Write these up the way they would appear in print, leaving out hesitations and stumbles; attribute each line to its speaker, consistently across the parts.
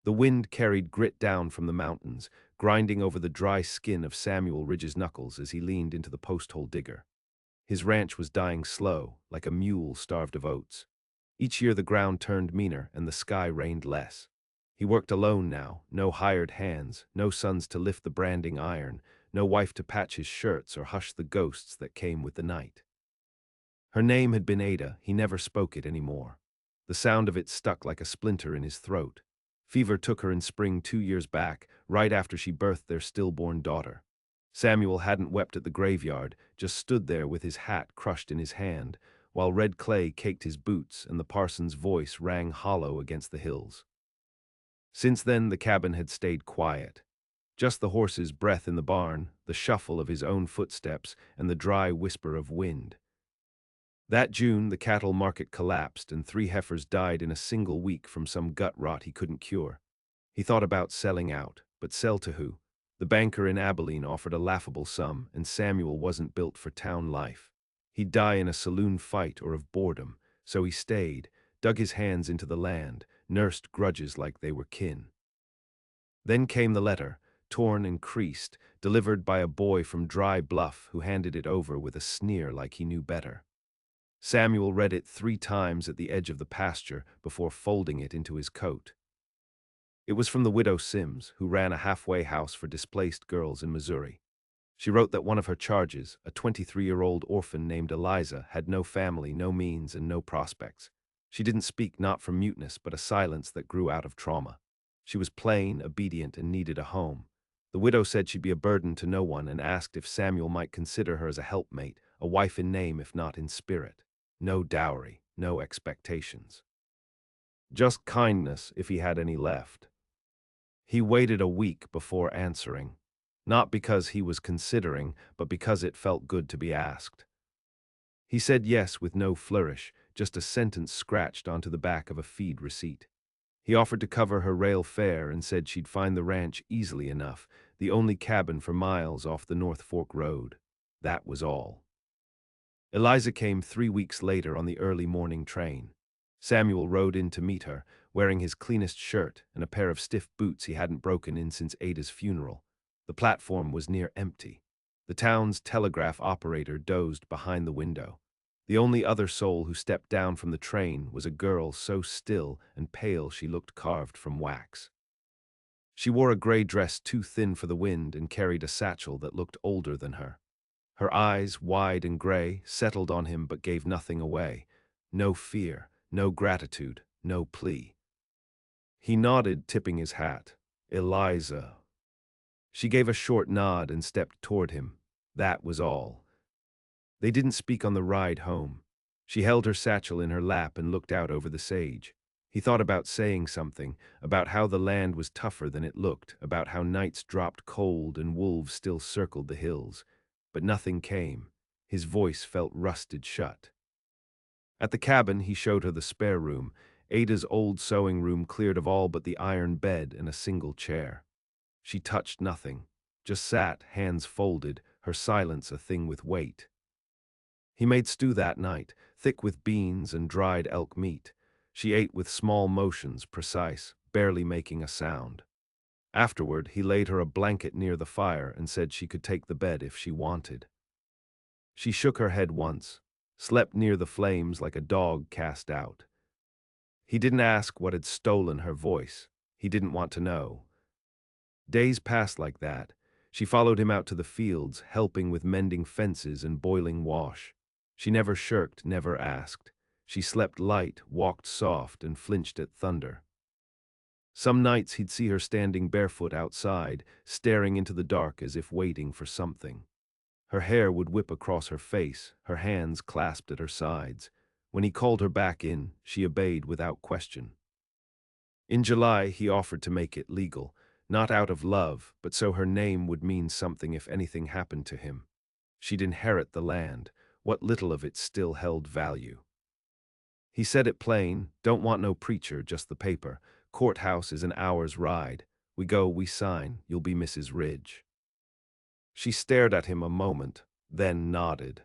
Speaker 1: The wind carried grit down from the mountains, grinding over the dry skin of Samuel Ridge's knuckles as he leaned into the post-hole digger. His ranch was dying slow, like a mule starved of oats. Each year the ground turned meaner and the sky rained less. He worked alone now, no hired hands, no sons to lift the branding iron, no wife to patch his shirts or hush the ghosts that came with the night. Her name had been Ada. He never spoke it anymore. The sound of it stuck like a splinter in his throat. Fever took her in spring 2 years back, right after she birthed their stillborn daughter. Samuel hadn't wept at the graveyard, just stood there with his hat crushed in his hand, while red clay caked his boots and the parson's voice rang hollow against the hills. Since then the cabin had stayed quiet. Just the horse's breath in the barn, the shuffle of his own footsteps, and the dry whisper of wind. That June, the cattle market collapsed and 3 heifers died in a single week from some gut rot he couldn't cure. He thought about selling out, but sell to who? The banker in Abilene offered a laughable sum, and Samuel wasn't built for town life. He'd die in a saloon fight or of boredom, so he stayed, dug his hands into the land, nursed grudges like they were kin. Then came the letter, torn and creased, delivered by a boy from Dry Bluff who handed it over with a sneer like he knew better. Samuel read it 3 times at the edge of the pasture before folding it into his coat. It was from the widow Sims, who ran a halfway house for displaced girls in Missouri. She wrote that one of her charges, a 23-year-old orphan named Eliza, had no family, no means, and no prospects. She didn't speak not from muteness, but a silence that grew out of trauma. She was plain, obedient, and needed a home. The widow said she'd be a burden to no one and asked if Samuel might consider her as a helpmate, a wife in name if not in spirit. No dowry, no expectations. Just kindness if he had any left. He waited a week before answering, not because he was considering, but because it felt good to be asked. He said yes with no flourish, just a sentence scratched onto the back of a feed receipt. He offered to cover her rail fare and said she'd find the ranch easily enough, the only cabin for miles off the North Fork Road. That was all. Eliza came 3 weeks later on the early morning train. Samuel rode in to meet her, wearing his cleanest shirt and a pair of stiff boots he hadn't broken in since Ada's funeral. The platform was near empty. The town's telegraph operator dozed behind the window. The only other soul who stepped down from the train was a girl so still and pale she looked carved from wax. She wore a gray dress too thin for the wind and carried a satchel that looked older than her. Her eyes, wide and gray, settled on him but gave nothing away. No fear, no gratitude, no plea. He nodded, tipping his hat. Eliza. She gave a short nod and stepped toward him. That was all. They didn't speak on the ride home. She held her satchel in her lap and looked out over the sage. He thought about saying something, about how the land was tougher than it looked, about how nights dropped cold and wolves still circled the hills. But nothing came. His voice felt rusted shut. At the cabin, he showed her the spare room, Ada's old sewing room cleared of all but the iron bed and a single chair. She touched nothing, just sat, hands folded, her silence a thing with weight. He made stew that night, thick with beans and dried elk meat. She ate with small motions, precise, barely making a sound. Afterward, he laid her a blanket near the fire and said she could take the bed if she wanted. She shook her head once, slept near the flames like a dog cast out. He didn't ask what had stolen her voice. He didn't want to know. Days passed like that. She followed him out to the fields, helping with mending fences and boiling wash. She never shirked, never asked. She slept light, walked soft, and flinched at thunder. Some nights he'd see her standing barefoot outside, staring into the dark as if waiting for something. Her hair would whip across her face, her hands clasped at her sides. When he called her back in, she obeyed without question. In July, he offered to make it legal, not out of love, but so her name would mean something if anything happened to him. She'd inherit the land. What little of it still held value. He said it plain, don't want no preacher, just the paper. Courthouse is an hour's ride. We go, we sign, you'll be Mrs. Ridge. She stared at him a moment, then nodded.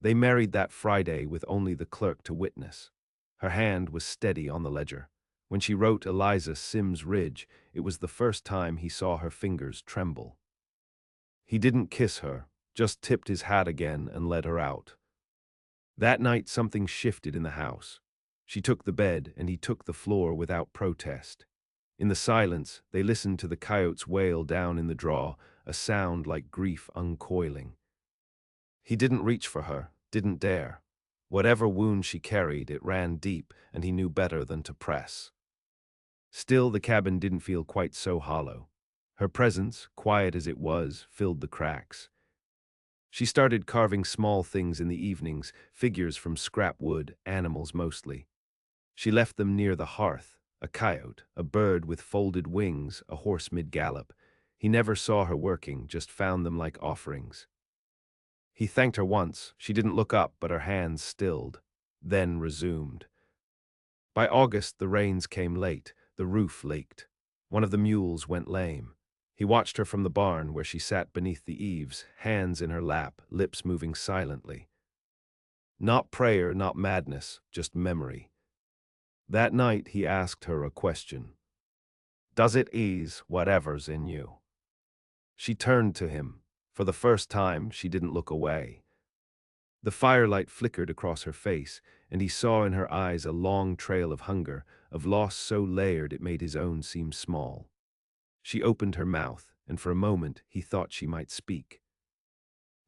Speaker 1: They married that Friday with only the clerk to witness. Her hand was steady on the ledger. When she wrote Eliza Sims Ridge, it was the first time he saw her fingers tremble. He didn't kiss her, just tipped his hat again and led her out. That night something shifted in the house. She took the bed and he took the floor without protest. In the silence, they listened to the coyotes wail down in the draw, a sound like grief uncoiling. He didn't reach for her, didn't dare. Whatever wound she carried, it ran deep, and he knew better than to press. Still, the cabin didn't feel quite so hollow. Her presence, quiet as it was, filled the cracks. She started carving small things in the evenings, figures from scrap wood, animals mostly. She left them near the hearth, a coyote, a bird with folded wings, a horse mid-gallop. He never saw her working, just found them like offerings. He thanked her once. She didn't look up, but her hands stilled, then resumed. By August, the rains came late. The roof leaked. One of the mules went lame. He watched her from the barn where she sat beneath the eaves, hands in her lap, lips moving silently. Not prayer, not madness, just memory. That night he asked her a question. Does it ease whatever's in you? She turned to him. For the first time, she didn't look away. The firelight flickered across her face, and he saw in her eyes a long trail of hunger, of loss so layered it made his own seem small. She opened her mouth, and for a moment he thought she might speak.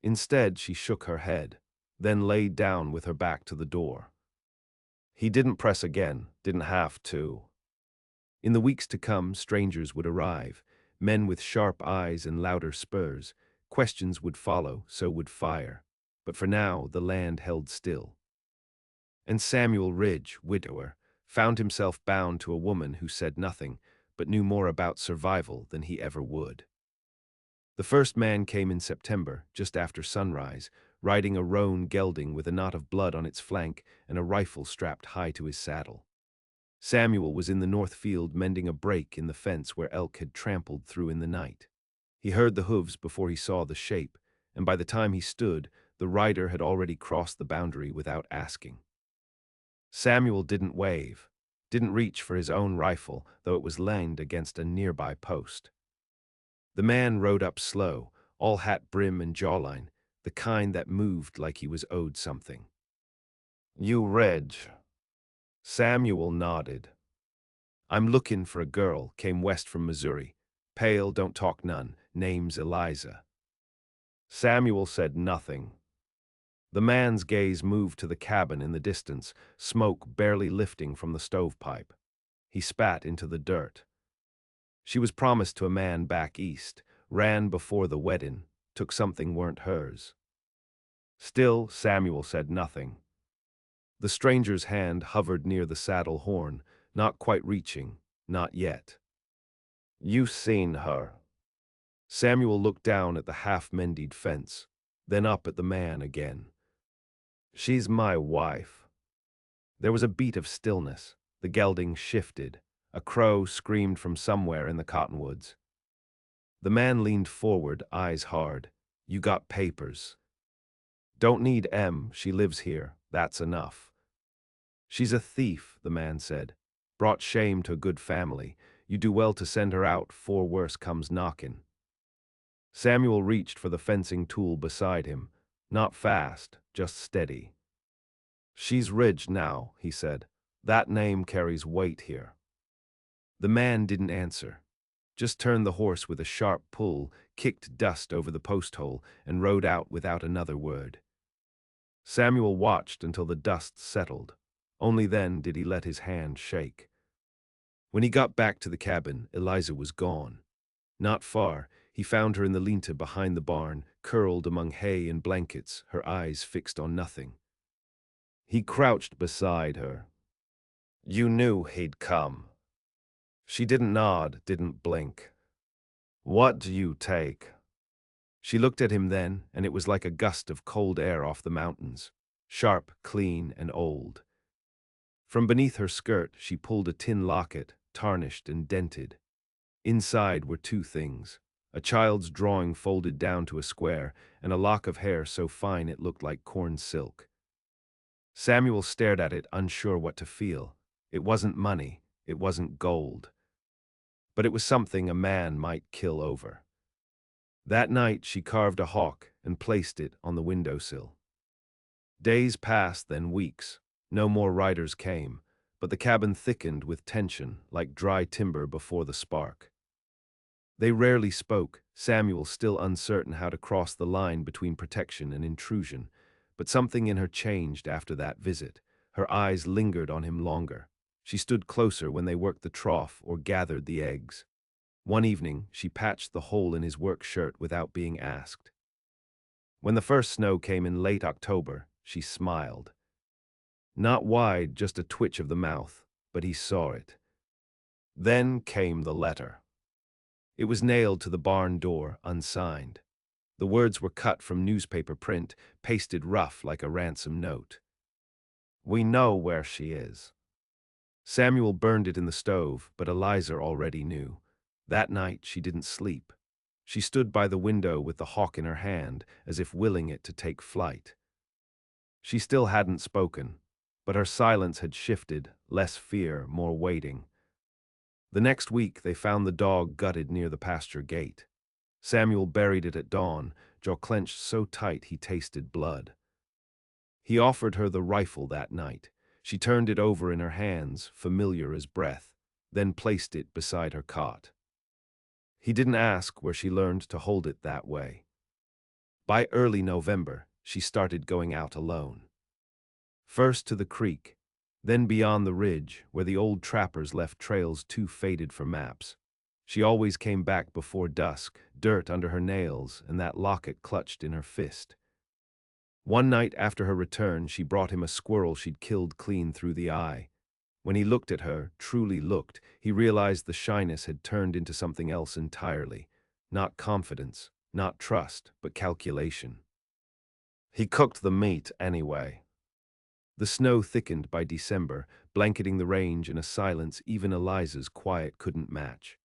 Speaker 1: Instead, she shook her head, then laid down with her back to the door. He didn't press again, didn't have to. In the weeks to come, strangers would arrive, men with sharp eyes and louder spurs. Questions would follow, so would fire. But for now, the land held still. And Samuel Ridge, widower, found himself bound to a woman who said nothing, but knew more about survival than he ever would. The first man came in September, just after sunrise, riding a roan gelding with a knot of blood on its flank and a rifle strapped high to his saddle. Samuel was in the north field mending a break in the fence where elk had trampled through in the night. He heard the hooves before he saw the shape, and by the time he stood, the rider had already crossed the boundary without asking. Samuel didn't wave, didn't reach for his own rifle, though it was leaned against a nearby post. The man rode up slow, all hat brim and jawline, the kind that moved like he was owed something. You Reg. Samuel nodded. I'm looking for a girl, came west from Missouri. Pale, don't talk none, name's Eliza. Samuel said nothing. The man's gaze moved to the cabin in the distance, smoke barely lifting from the stovepipe. He spat into the dirt. She was promised to a man back east, ran before the wedding, took something weren't hers. Still, Samuel said nothing. The stranger's hand hovered near the saddle horn, not quite reaching, not yet. You seen her. Samuel looked down at the half-mended fence, then up at the man again. She's my wife. There was a beat of stillness. The gelding shifted. A crow screamed from somewhere in the cottonwoods. The man leaned forward, eyes hard. You got papers. Don't need M, she lives here, that's enough. She's a thief, the man said. Brought shame to a good family. You do well to send her out 'fore worse comes knockin'. Samuel reached for the fencing tool beside him. Not fast, just steady. She's Ridge now, he said. That name carries weight here. The man didn't answer. Just turned the horse with a sharp pull, kicked dust over the post hole, and rode out without another word. Samuel watched until the dust settled. Only then did he let his hand shake. When he got back to the cabin, Eliza was gone. Not far, he found her in the lean-to behind the barn, curled among hay and blankets, her eyes fixed on nothing. He crouched beside her. You knew he'd come. She didn't nod, didn't blink. What do you take? She looked at him then, and it was like a gust of cold air off the mountains, sharp, clean, and old. From beneath her skirt, she pulled a tin locket, tarnished and dented. Inside were two things, a child's drawing folded down to a square, and a lock of hair so fine it looked like corn silk. Samuel stared at it, unsure what to feel. It wasn't money, It wasn't gold, but it was something a man might kill over. That night she carved a hawk and placed it on the windowsill. Days passed, then weeks. No more riders came, but the cabin thickened with tension like dry timber before the spark. They rarely spoke, Samuel still uncertain how to cross the line between protection and intrusion, but something in her changed after that visit. Her eyes lingered on him longer. She stood closer when they worked the trough or gathered the eggs. One evening, she patched the hole in his work shirt without being asked. When the first snow came in late October, she smiled. Not wide, just a twitch of the mouth, but he saw it. Then came the letter. It was nailed to the barn door, unsigned. The words were cut from newspaper print, pasted rough like a ransom note. "We know where she is." Samuel burned it in the stove, but Eliza already knew. That night she didn't sleep. She stood by the window with the hawk in her hand, as if willing it to take flight. She still hadn't spoken, but her silence had shifted, less fear, more waiting. The next week they found the dog gutted near the pasture gate. Samuel buried it at dawn, jaw clenched so tight he tasted blood. He offered her the rifle that night. She turned it over in her hands, familiar as breath, then placed it beside her cot. He didn't ask where she learned to hold it that way. By early November, she started going out alone. First to the creek, then beyond the ridge, where the old trappers left trails too faded for maps. She always came back before dusk, dirt under her nails and that locket clutched in her fist. One night after her return, she brought him a squirrel she'd killed clean through the eye. When he looked at her, truly looked, he realized the shyness had turned into something else entirely. Not confidence, not trust, but calculation. He cooked the meat anyway. The snow thickened by December, blanketing the range in a silence even Eliza's quiet couldn't match.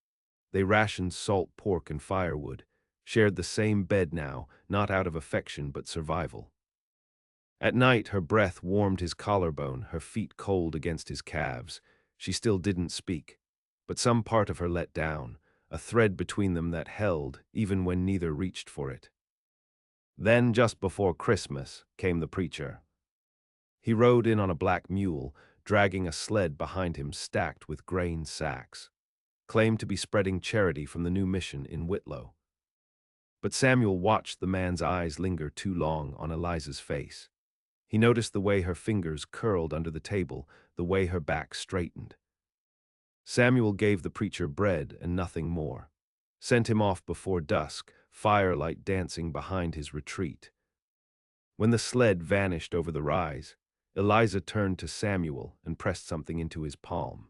Speaker 1: They rationed salt pork and firewood, shared the same bed now, not out of affection but survival. At night her breath warmed his collarbone, her feet cold against his calves. She still didn't speak, but some part of her let down, a thread between them that held, even when neither reached for it. Then, just before Christmas, came the preacher. He rode in on a black mule, dragging a sled behind him stacked with grain sacks. Claimed to be spreading charity from the new mission in Whitlow. But Samuel watched the man's eyes linger too long on Eliza's face. He noticed the way her fingers curled under the table, the way her back straightened. Samuel gave the preacher bread and nothing more. Sent him off before dusk, firelight dancing behind his retreat. When the sled vanished over the rise, Eliza turned to Samuel and pressed something into his palm.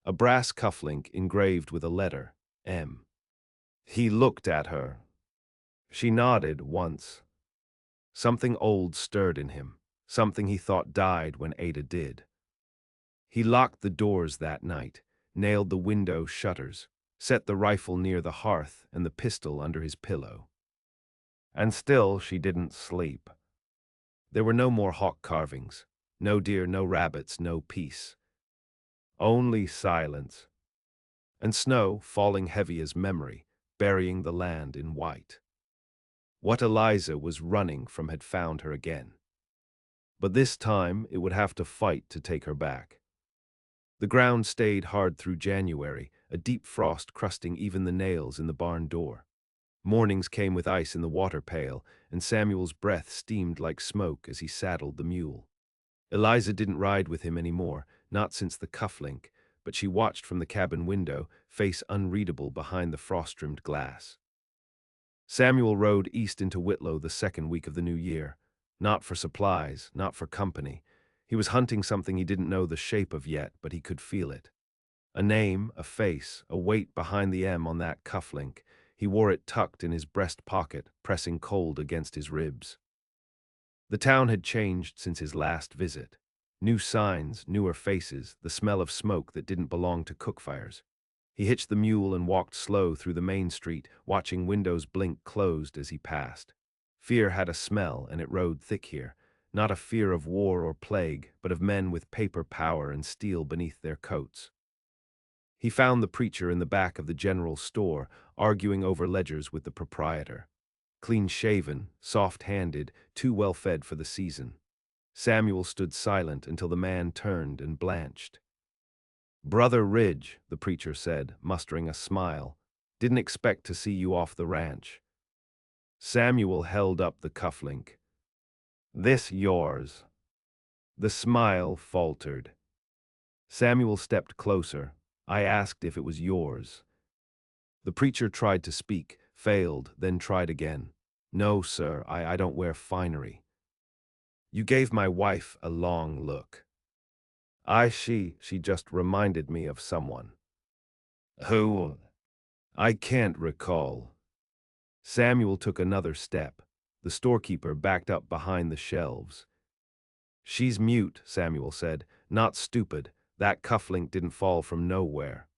Speaker 1: A brass cufflink engraved with a letter, M. He looked at her. She nodded once. Something old stirred in him, something he thought died when Ada did. He locked the doors that night, nailed the window shutters, set the rifle near the hearth and the pistol under his pillow. And still she didn't sleep. There were no more hawk carvings, no deer, no rabbits, no peace. Only silence. And snow falling heavy as memory, burying the land in white. What Eliza was running from had found her again. But this time it would have to fight to take her back. The ground stayed hard through January, a deep frost crusting even the nails in the barn door. Mornings came with ice in the water pail, and Samuel's breath steamed like smoke as he saddled the mule. Eliza didn't ride with him anymore, not since the cufflink, but she watched from the cabin window, face unreadable behind the frost-rimmed glass. Samuel rode east into Whitlow the second week of the new year. Not for supplies, not for company. He was hunting something he didn't know the shape of yet, but he could feel it. A name, a face, a weight behind the M on that cufflink. He wore it tucked in his breast pocket, pressing cold against his ribs. The town had changed since his last visit. New signs, newer faces, the smell of smoke that didn't belong to cookfires. He hitched the mule and walked slow through the main street, watching windows blink closed as he passed. Fear had a smell, and it rode thick here. Not a fear of war or plague, but of men with paper power and steel beneath their coats. He found the preacher in the back of the general store, arguing over ledgers with the proprietor. Clean-shaven, soft-handed, too well-fed for the season. Samuel stood silent until the man turned and blanched. "Brother Ridge," the preacher said, mustering a smile, "didn't expect to see you off the ranch." Samuel held up the cufflink. "This yours?" The smile faltered. Samuel stepped closer. "I asked if it was yours." The preacher tried to speak, failed, then tried again. "No, sir, I don't wear finery." "You gave my wife a long look." She just reminded me of someone." "Who?" "I can't recall." Samuel took another step. The storekeeper backed up behind the shelves. "She's mute," Samuel said, "not stupid. That cufflink didn't fall from nowhere."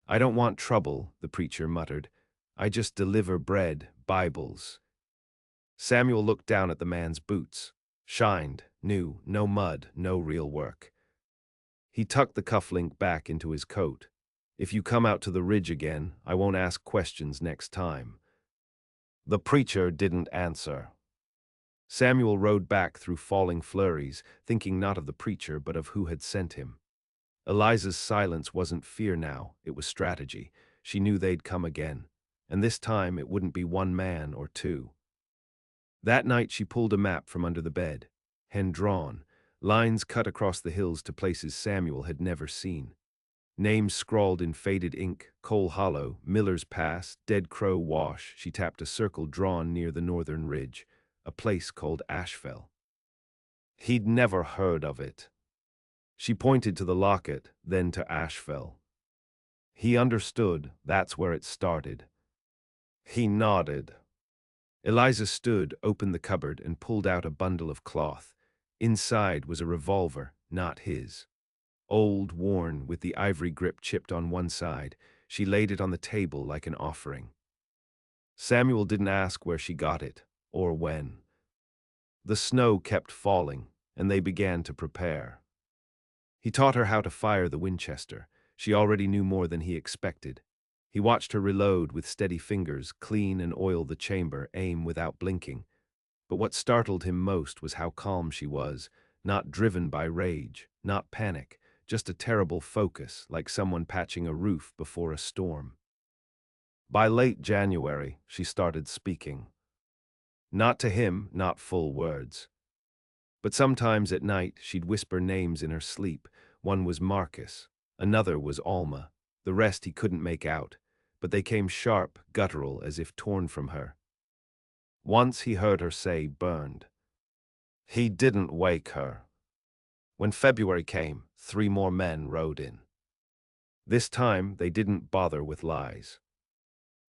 Speaker 1: "I don't want trouble," the preacher muttered. "I just deliver bread, Bibles." Samuel looked down at the man's boots. Shined, new, no mud, no real work. He tucked the cufflink back into his coat. "If you come out to the ridge again, I won't ask questions next time." The preacher didn't answer. Samuel rode back through falling flurries, thinking not of the preacher but of who had sent him. Eliza's silence wasn't fear now, it was strategy. She knew they'd come again, and this time it wouldn't be one man or two. That night she pulled a map from under the bed, hand-drawn, lines cut across the hills to places Samuel had never seen. Names scrawled in faded ink: Coal Hollow, Miller's Pass, Dead Crow Wash. She tapped a circle drawn near the northern ridge, a place called Ashfell. He'd never heard of it. She pointed to the locket, then to Ashfell. He understood, that's where it started. He nodded. Eliza stood, opened the cupboard, and pulled out a bundle of cloth. Inside was a revolver, not his. Old, worn, with the ivory grip chipped on one side, she laid it on the table like an offering. Samuel didn't ask where she got it, or when. The snow kept falling, and they began to prepare. He taught her how to fire the Winchester. She already knew more than he expected. He watched her reload with steady fingers, clean and oil the chamber, aim without blinking. But what startled him most was how calm she was, not driven by rage, not panic, just a terrible focus, like someone patching a roof before a storm. By late January, she started speaking. Not to him, not full words. But sometimes at night, she'd whisper names in her sleep. One was Marcus, another was Alma. The rest he couldn't make out, but they came sharp, guttural, as if torn from her. Once he heard her say burned. He didn't wake her. When February came, 3 more men rode in. This time, they didn't bother with lies.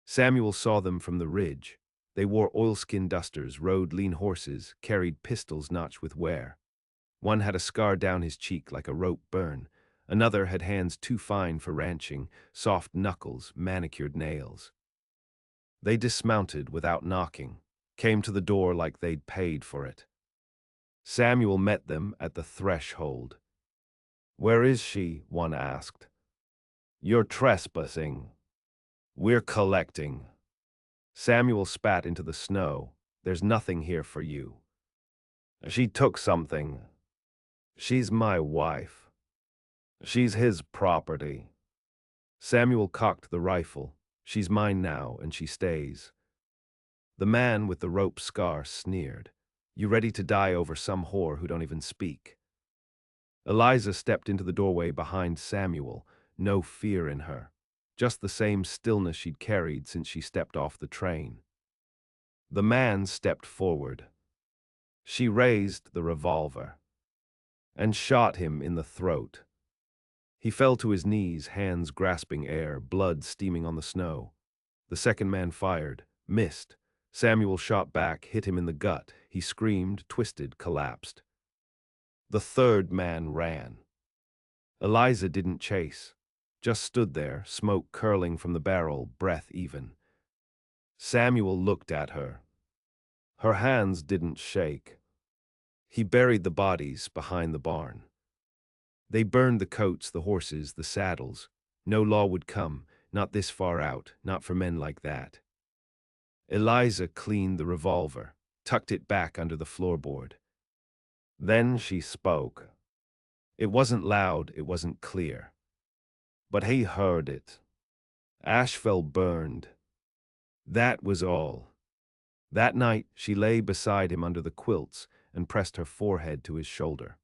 Speaker 1: Samuel saw them from the ridge. They wore oilskin dusters, rode lean horses, carried pistols notched with wear. One had a scar down his cheek like a rope burn. Another had hands too fine for ranching, soft knuckles, manicured nails. They dismounted without knocking, came to the door like they'd paid for it. Samuel met them at the threshold. "Where is she?" one asked. "You're trespassing." "We're collecting." Samuel spat into the snow. "There's nothing here for you." "She took something." "She's my wife." "She's his property." Samuel cocked the rifle. "She's mine now, and she stays." The man with the rope scar sneered. "You ready to die over some whore who don't even speak?" Eliza stepped into the doorway behind Samuel, no fear in her, just the same stillness she'd carried since she stepped off the train. The man stepped forward. She raised the revolver and shot him in the throat. He fell to his knees, hands grasping air, blood steaming on the snow. The second man fired, missed. Samuel shot back, hit him in the gut. He screamed, twisted, collapsed. The third man ran. Eliza didn't chase, just stood there, smoke curling from the barrel, breath even. Samuel looked at her. Her hands didn't shake. He buried the bodies behind the barn. They burned the coats, the horses, the saddles. No law would come, not this far out, not for men like that. Eliza cleaned the revolver, tucked it back under the floorboard. Then she spoke. It wasn't loud, it wasn't clear. But he heard it. Asheville burned. That was all. That night, she lay beside him under the quilts and pressed her forehead to his shoulder.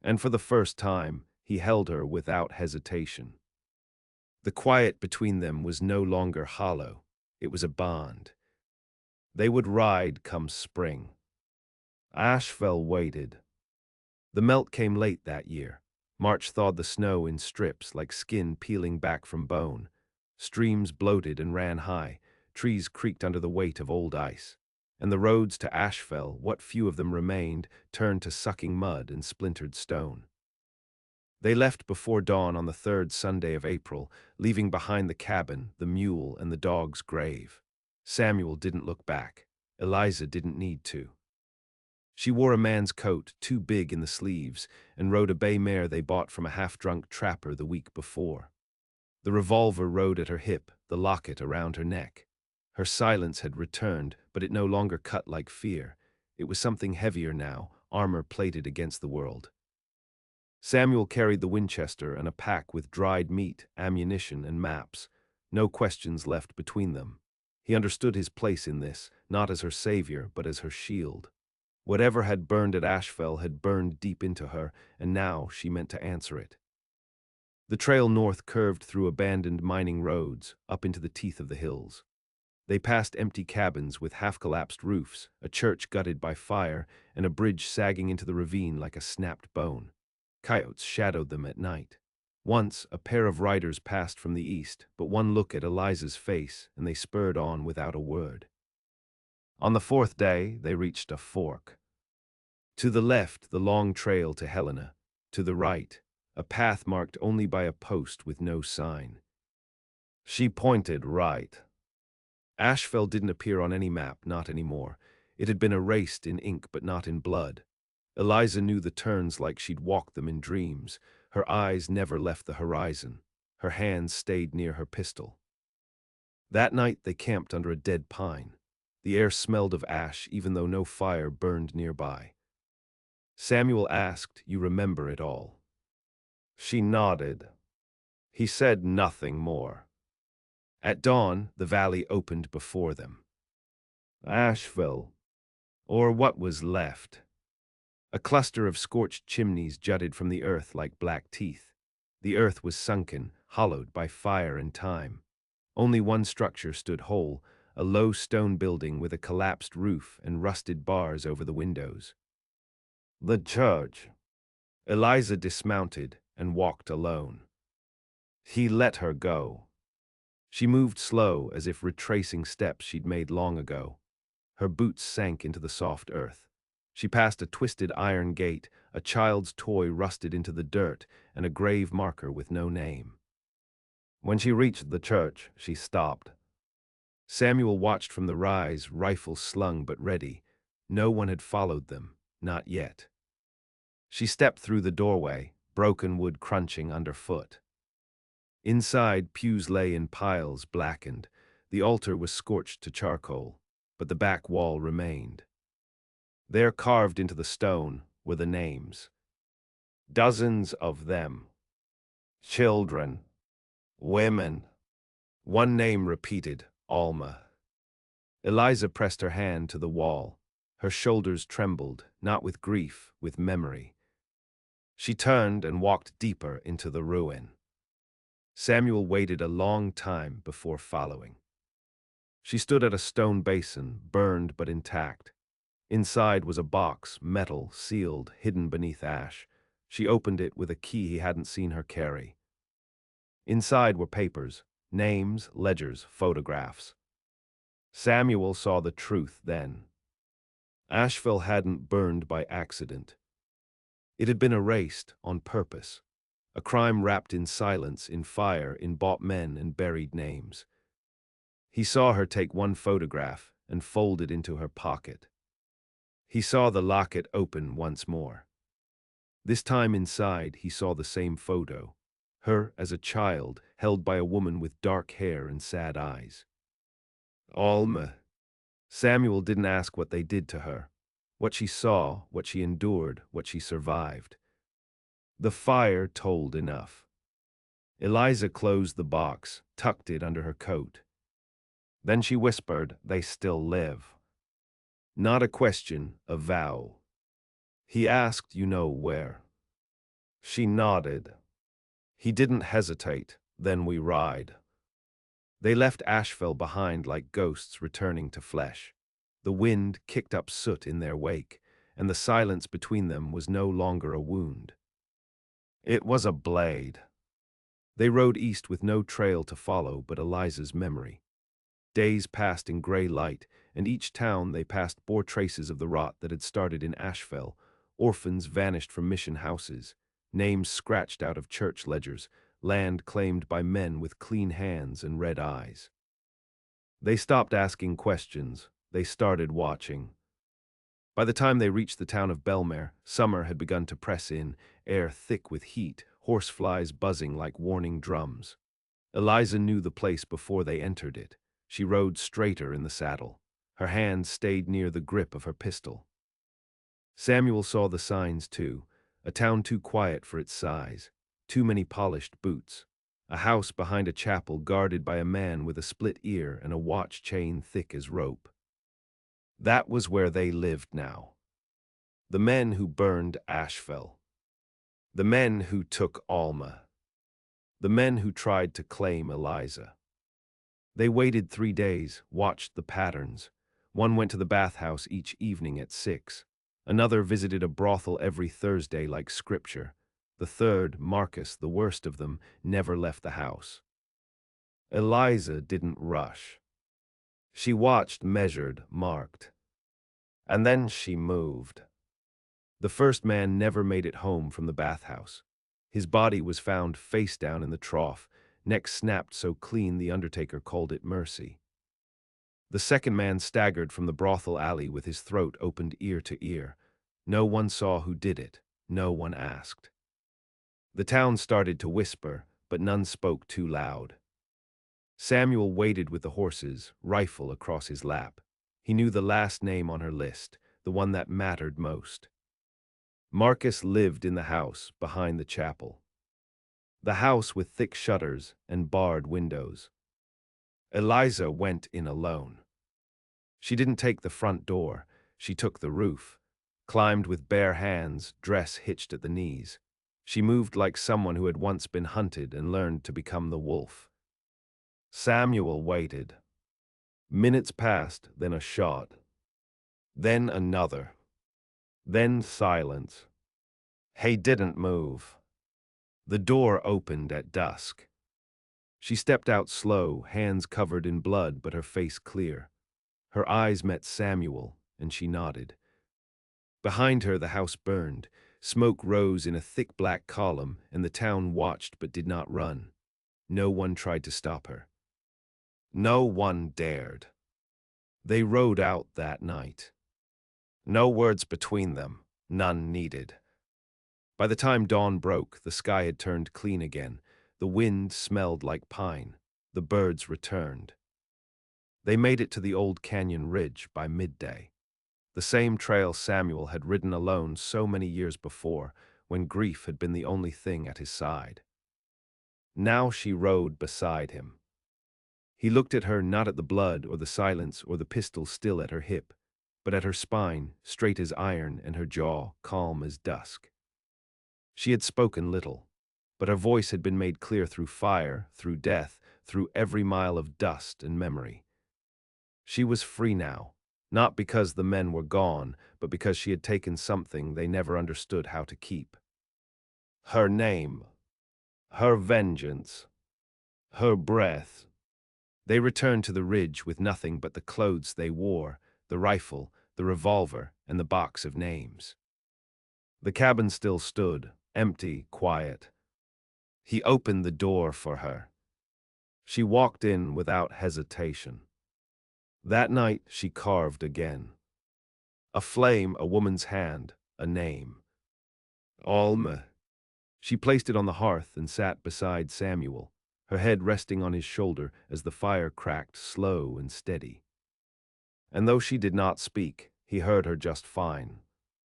Speaker 1: And for the first time, he held her without hesitation. The quiet between them was no longer hollow. It was a bond. They would ride come spring. Asheville waited. The melt came late that year. March thawed the snow in strips like skin peeling back from bone. Streams bloated and ran high. Trees creaked under the weight of old ice. And the roads to Asheville, what few of them remained, turned to sucking mud and splintered stone. They left before dawn on the third Sunday of April, leaving behind the cabin, the mule, and the dog's grave. Samuel didn't look back. Eliza didn't need to. She wore a man's coat, too big in the sleeves, and rode a bay mare they bought from a half-drunk trapper the week before. The revolver rode at her hip, the locket around her neck. Her silence had returned, but it no longer cut like fear. It was something heavier now, armor plated against the world. Samuel carried the Winchester and a pack with dried meat, ammunition, and maps. No questions left between them. He understood his place in this, not as her savior, but as her shield. Whatever had burned at Asheville had burned deep into her, and now she meant to answer it. The trail north curved through abandoned mining roads, up into the teeth of the hills. They passed empty cabins with half-collapsed roofs, a church gutted by fire, and a bridge sagging into the ravine like a snapped bone. Coyotes shadowed them at night. Once, a pair of riders passed from the east, but one look at Eliza's face, and they spurred on without a word. On the fourth day, they reached a fork. To the left, the long trail to Helena. To the right, a path marked only by a post with no sign. She pointed right. Asheville didn't appear on any map, not anymore. It had been erased in ink, but not in blood. Eliza knew the turns like she'd walked them in dreams. Her eyes never left the horizon. Her hands stayed near her pistol. That night they camped under a dead pine. The air smelled of ash, even though no fire burned nearby. Samuel asked, "You remember it all?" She nodded. He said nothing more. At dawn, the valley opened before them. Asheville, or what was left. A cluster of scorched chimneys jutted from the earth like black teeth. The earth was sunken, hollowed by fire and time. Only one structure stood whole, a low stone building with a collapsed roof and rusted bars over the windows. The church. Eliza dismounted and walked alone. He let her go. She moved slow, as if retracing steps she'd made long ago. Her boots sank into the soft earth. She passed a twisted iron gate, a child's toy rusted into the dirt, and a grave marker with no name. When she reached the church, she stopped. Samuel watched from the rise, rifle slung but ready. No one had followed them, not yet. She stepped through the doorway, broken wood crunching underfoot. Inside, pews lay in piles, blackened. The altar was scorched to charcoal, but the back wall remained. There, carved into the stone, were the names. Dozens of them. Children. Women. One name repeated, Alma. Eliza pressed her hand to the wall. Her shoulders trembled, not with grief, with memory. She turned and walked deeper into the ruin. Samuel waited a long time before following. She stood at a stone basin, burned but intact. Inside was a box, metal, sealed, hidden beneath ash. She opened it with a key he hadn't seen her carry. Inside were papers, names, ledgers, photographs. Samuel saw the truth then. Asheville hadn't burned by accident. It had been erased on purpose. A crime wrapped in silence, in fire, in bought men and buried names. He saw her take one photograph and fold it into her pocket. He saw the locket open once more. This time inside, he saw the same photo. her as a child, held by a woman with dark hair and sad eyes. Alma. Samuel didn't ask what they did to her, what she saw, what she endured, what she survived. The fire told enough. Eliza closed the box, tucked it under her coat. Then she whispered, "They still live." Not a question, a vow. He asked, "You know where?" She nodded. He didn't hesitate. Then we ride. They left Asheville behind like ghosts returning to flesh. The wind kicked up soot in their wake, and the silence between them was no longer a wound. It was a blade. They rode east with no trail to follow but Eliza's memory. Days passed in gray light, and each town they passed bore traces of the rot that had started in Asheville. Orphans vanished from mission houses, names scratched out of church ledgers, land claimed by men with clean hands and red eyes. They stopped asking questions. They started watching. By the time they reached the town of Belmare, summer had begun to press in, air thick with heat, horseflies buzzing like warning drums. Eliza knew the place before they entered it. She rode straighter in the saddle. Her hand stayed near the grip of her pistol. Samuel saw the signs too, a town too quiet for its size, too many polished boots, a house behind a chapel guarded by a man with a split ear and a watch chain thick as rope. That was where they lived now. The men who burned Asheville. The men who took Alma. The men who tried to claim Eliza. They waited 3 days, watched the patterns. One went to the bathhouse each evening at 6. Another visited a brothel every Thursday like scripture. The third, Marcus, the worst of them, never left the house. Eliza didn't rush. She watched, measured, marked. And then she moved. The first man never made it home from the bathhouse. His body was found face down in the trough, neck snapped so clean the undertaker called it mercy. The second man staggered from the brothel alley with his throat opened ear to ear. No one saw who did it. No one asked. The town started to whisper, but none spoke too loud. Samuel waited with the horses, rifle across his lap. He knew the last name on her list, the one that mattered most. Marcus lived in the house behind the chapel. The house with thick shutters and barred windows. Eliza went in alone. She didn't take the front door, she took the roof, climbed with bare hands, dress hitched at the knees. She moved like someone who had once been hunted and learned to become the wolf. Samuel waited. Minutes passed, then a shot. Then another. Then silence. He didn't move. The door opened at dusk. She stepped out slow, hands covered in blood but her face clear. Her eyes met Samuel, and she nodded. Behind her the house burned. Smoke rose in a thick black column, and the town watched but did not run. No one tried to stop her. No one dared. They rode out that night. No words between them, none needed. By the time dawn broke, the sky had turned clean again. The wind smelled like pine. The birds returned. They made it to the old canyon ridge by midday. The same trail Samuel had ridden alone so many years before, when grief had been the only thing at his side. Now she rode beside him. He looked at her, not at the blood or the silence or the pistol still at her hip, but at her spine, straight as iron, and her jaw, calm as dusk. She had spoken little, but her voice had been made clear through fire, through death, through every mile of dust and memory. She was free now, not because the men were gone, but because she had taken something they never understood how to keep. Her name, her vengeance, her breath. They returned to the ridge with nothing but the clothes they wore, the rifle, the revolver, and the box of names. The cabin still stood, empty, quiet. He opened the door for her. She walked in without hesitation. That night she carved again. A flame, a woman's hand, a name. Alma. She placed it on the hearth and sat beside Samuel, her head resting on his shoulder as the fire cracked slow and steady. And though she did not speak, he heard her just fine.